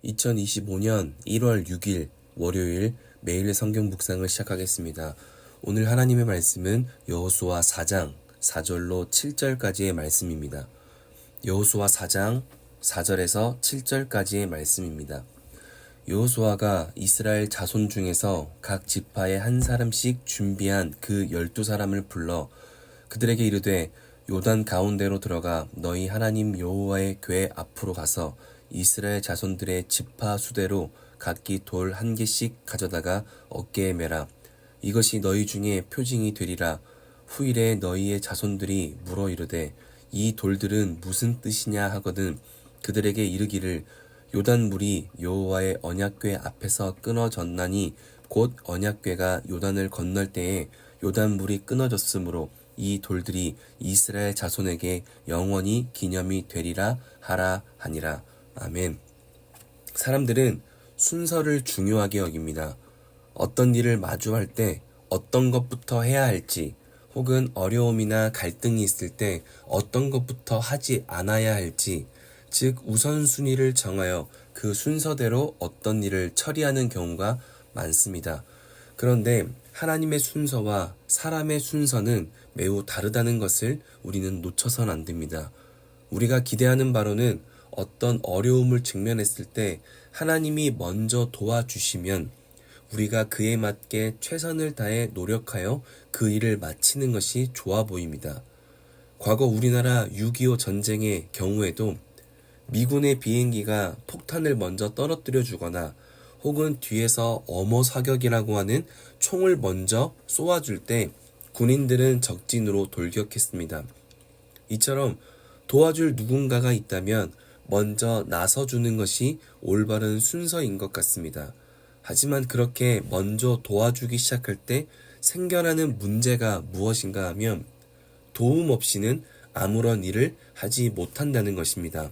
2025년 1월 6일 월요일 매일 성경 묵상을 시작하겠습니다. 오늘 하나님의 말씀은 여호수아 4장 4절로 7절까지의 말씀입니다. 여호수아 4장 4절에서 7절까지의 말씀입니다. 여호수아가 이스라엘 자손 중에서 각 지파에 한 사람씩 준비한 그 12사람을 불러 그들에게 이르되 요단 가운데로 들어가 너희 하나님 여호와의 궤 앞으로 가서 이스라엘 자손들의 지파 수대로 각기 돌 한 개씩 가져다가 어깨에 매라. 이것이 너희 중에 표징이 되리라. 후일에 너희의 자손들이 물어 이르되 이 돌들은 무슨 뜻이냐 하거든 그들에게 이르기를 요단 물이 여호와의 언약궤 앞에서 끊어졌나니 곧 언약궤가 요단을 건널 때에 요단 물이 끊어졌으므로 이 돌들이 이스라엘 자손에게 영원히 기념이 되리라 하라 하니라. 아멘. 사람들은 순서를 중요하게 여깁니다. 어떤 일을 마주할 때 어떤 것부터 해야 할지, 혹은 어려움이나 갈등이 있을 때 어떤 것부터 하지 않아야 할지, 즉 우선순위를 정하여 그 순서대로 어떤 일을 처리하는 경우가 많습니다. 그런데 하나님의 순서와 사람의 순서는 매우 다르다는 것을 우리는 놓쳐선 안 됩니다. 우리가 기대하는 바로는 어떤 어려움을 직면했을 때 하나님이 먼저 도와주시면 우리가 그에 맞게 최선을 다해 노력하여 그 일을 마치는 것이 좋아 보입니다. 과거 우리나라 6.25 전쟁의 경우에도 미군의 비행기가 폭탄을 먼저 떨어뜨려 주거나 혹은 뒤에서 엄호 사격이라고 하는 총을 먼저 쏘아줄 때 군인들은 적진으로 돌격했습니다. 이처럼 도와줄 누군가가 있다면 먼저 나서주는 것이 올바른 순서인 것 같습니다. 하지만 그렇게 먼저 도와주기 시작할 때 생겨나는 문제가 무엇인가 하면 도움 없이는 아무런 일을 하지 못한다는 것입니다.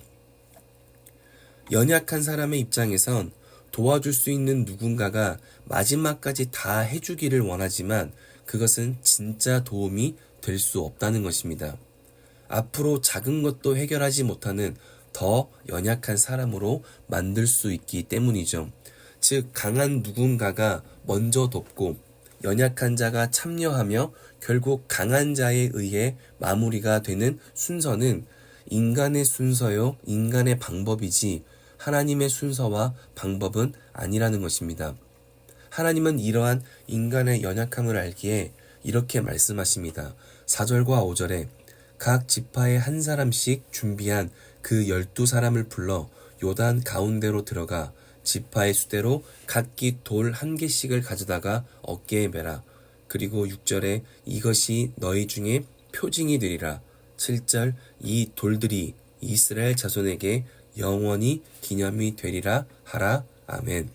연약한 사람의 입장에선 도와줄 수 있는 누군가가 마지막까지 다 해주기를 원하지만 그것은 진짜 도움이 될 수 없다는 것입니다. 앞으로 작은 것도 해결하지 못하는 더 연약한 사람으로 만들 수 있기 때문이죠. 즉 강한 누군가가 먼저 돕고 연약한 자가 참여하며 결국 강한 자에 의해 마무리가 되는 순서는 인간의 순서요, 인간의 방법이지 하나님의 순서와 방법은 아니라는 것입니다. 하나님은 이러한 인간의 연약함을 알기에 이렇게 말씀하십니다. 4절과 5절에 각 지파에 한 사람씩 준비한 그 12사람을 불러 요단 가운데로 들어가 지파의 수대로 각기 돌 한 개씩을 가져다가 어깨에 매라. 그리고 6절에 이것이 너희 중에 표징이 되리라. 7절 이 돌들이 이스라엘 자손에게 영원히 기념이 되리라 하라. 아멘.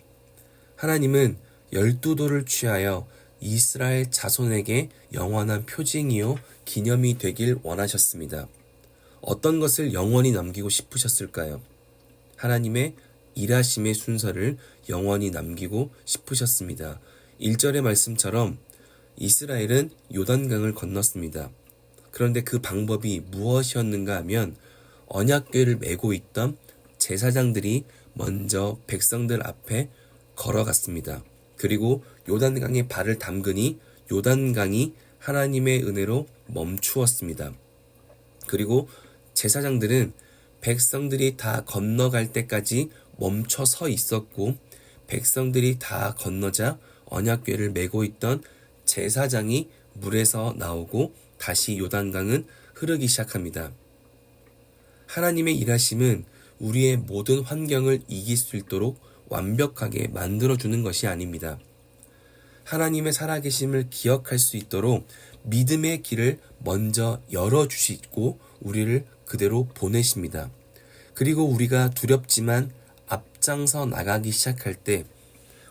하나님은 12돌을 취하여 이스라엘 자손에게 영원한 표징이요 기념이 되길 원하셨습니다. 어떤 것을 영원히 남기고 싶으셨을까요? 하나님의 일하심의 순서를 영원히 남기고 싶으셨습니다. 1절의 말씀처럼 이스라엘은 요단강을 건넜습니다. 그런데 그 방법이 무엇이었는가 하면 언약궤를 메고 있던 제사장들이 먼저 백성들 앞에 걸어갔습니다. 그리고 요단강에 발을 담그니 요단강이 하나님의 은혜로 멈추었습니다. 그리고 제사장들은 백성들이 다 건너갈 때까지 멈춰 서 있었고 백성들이 다 건너자 언약궤를 메고 있던 제사장이 물에서 나오고 다시 요단강은 흐르기 시작합니다. 하나님의 일하심은 우리의 모든 환경을 이길 수 있도록 완벽하게 만들어주는 것이 아닙니다. 하나님의 살아계심을 기억할 수 있도록 믿음의 길을 먼저 열어주시고 우리를 그대로 보내십니다. 그리고 우리가 두렵지만 앞장서 나가기 시작할 때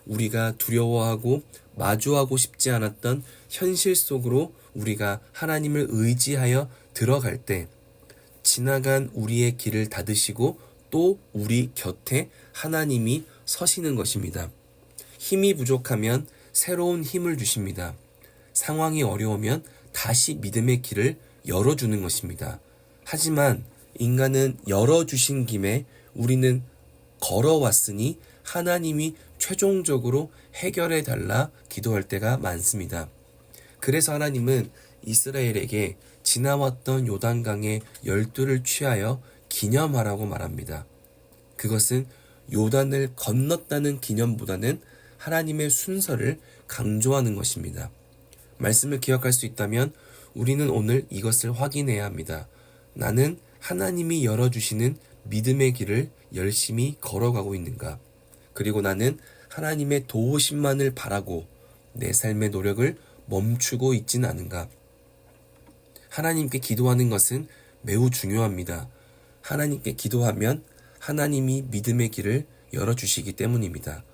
우리가 두려워하고 마주하고 싶지 않았던 현실 속으로 우리가 하나님을 의지하여 들어갈 때 지나간 우리의 길을 닫으시고 또 우리 곁에 하나님이 서시는 것입니다. 힘이 부족하면 새로운 힘을 주십니다. 상황이 어려우면 다시 믿음의 길을 열어주는 것입니다. 하지만 인간은 열어주신 김에 우리는 걸어왔으니 하나님이 최종적으로 해결해 달라 기도할 때가 많습니다. 그래서 하나님은 이스라엘에게 지나왔던 요단강의 열두를 취하여 기념하라고 말합니다. 그것은 요단을 건넜다는 기념보다는 하나님의 순서를 강조하는 것입니다. 말씀을 기억할 수 있다면 우리는 오늘 이것을 확인해야 합니다. 나는 하나님이 열어주시는 믿음의 길을 열심히 걸어가고 있는가? 그리고 나는 하나님의 도우심만을 바라고 내 삶의 노력을 멈추고 있진 않은가? 하나님께 기도하는 것은 매우 중요합니다. 하나님께 기도하면 하나님이 믿음의 길을 열어주시기 때문입니다.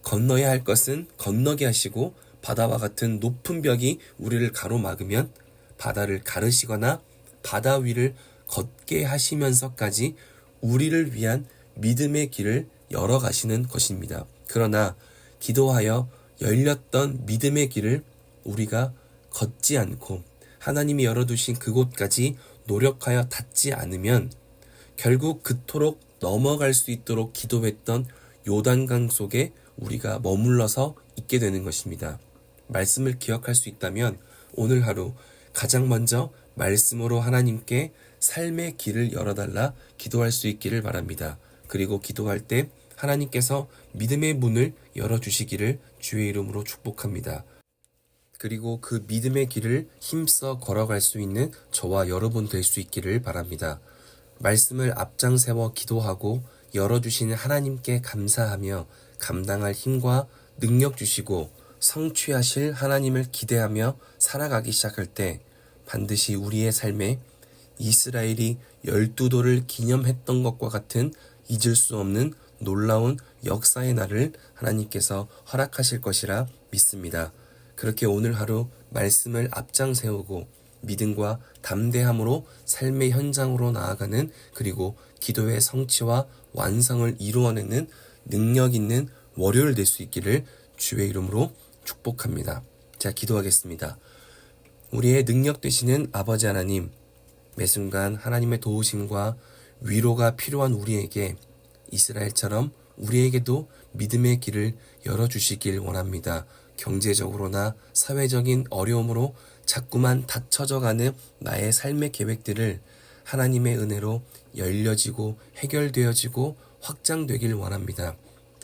건너야 할 것은 건너게 하시고 바다와 같은 높은 벽이 우리를 가로막으면 바다를 가르시거나 바다 위를 걷게 하시면서까지 우리를 위한 믿음의 길을 열어가시는 것입니다. 그러나 기도하여 열렸던 믿음의 길을 우리가 걷지 않고 하나님이 열어두신 그곳까지 노력하여 닿지 않으면 결국 그토록 넘어갈 수 있도록 기도했던 요단강 속에 우리가 머물러서 있게 되는 것입니다. 말씀을 기억할 수 있다면 오늘 하루 가장 먼저 말씀으로 하나님께 삶의 길을 열어달라 기도할 수 있기를 바랍니다. 그리고 기도할 때 하나님께서 믿음의 문을 열어주시기를 주의 이름으로 축복합니다. 그리고 그 믿음의 길을 힘써 걸어갈 수 있는 저와 여러분 될 수 있기를 바랍니다. 말씀을 앞장세워 기도하고 열어주시는 하나님께 감사하며 감당할 힘과 능력 주시고 성취하실 하나님을 기대하며 살아가기 시작할 때 반드시 우리의 삶에 이스라엘이 12도를 기념했던 것과 같은 잊을 수 없는 놀라운 역사의 날을 하나님께서 허락하실 것이라 믿습니다. 그렇게 오늘 하루 말씀을 앞장 세우고 믿음과 담대함으로 삶의 현장으로 나아가는 그리고 기도의 성취와 완성을 이루어내는 능력 있는 월요일 될 수 있기를 주의 이름으로 축복합니다. 자, 기도하겠습니다. 우리의 능력 되시는 아버지 하나님, 매 순간 하나님의 도우심과 위로가 필요한 우리에게 이스라엘처럼 우리에게도 믿음의 길을 열어주시길 원합니다. 경제적으로나 사회적인 어려움으로 자꾸만 닫혀져가는 나의 삶의 계획들을 하나님의 은혜로 열려지고 해결되어지고 확장되길 원합니다.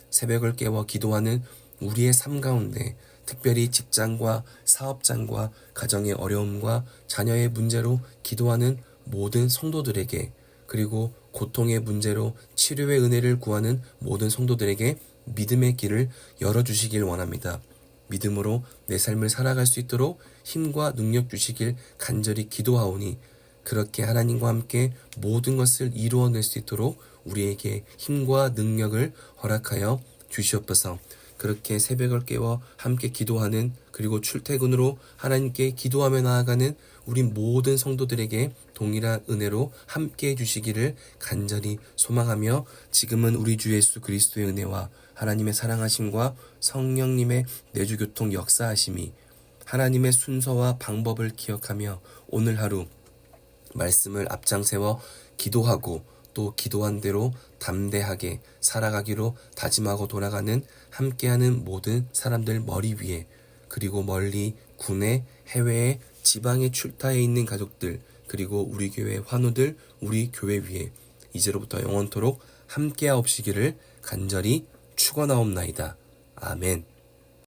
새벽을 깨워 기도하는 우리의 삶 가운데 특별히 직장과 사업장과 가정의 어려움과 자녀의 문제로 기도하는 모든 성도들에게 그리고 고통의 문제로 치료의 은혜를 구하는 모든 성도들에게 믿음의 길을 열어주시길 원합니다. 믿음으로 내 삶을 살아갈 수 있도록 힘과 능력 주시길 간절히 기도하오니 그렇게 하나님과 함께 모든 것을 이루어낼 수 있도록 우리에게 힘과 능력을 허락하여 주시옵소서. 그렇게 새벽을 깨워 함께 기도하는 그리고 출퇴근으로 하나님께 기도하며 나아가는 우리 모든 성도들에게 동일한 은혜로 함께 해주시기를 간절히 소망하며 지금은 우리 주 예수 그리스도의 은혜와 하나님의 사랑하심과 성령님의 내주교통 역사하심이 하나님의 순서와 방법을 기억하며 오늘 하루 말씀을 앞장세워 기도하고 또 기도한 대로 담대하게 살아가기로 다짐하고 돌아가는 함께하는 모든 사람들 머리 위에 그리고 멀리 국내 해외에 지방에 출타해 있는 가족들 그리고 우리 교회 환우들 우리 교회 위에 이제로부터 영원토록 함께하옵시기를 간절히 축원하옵나이다. 아멘.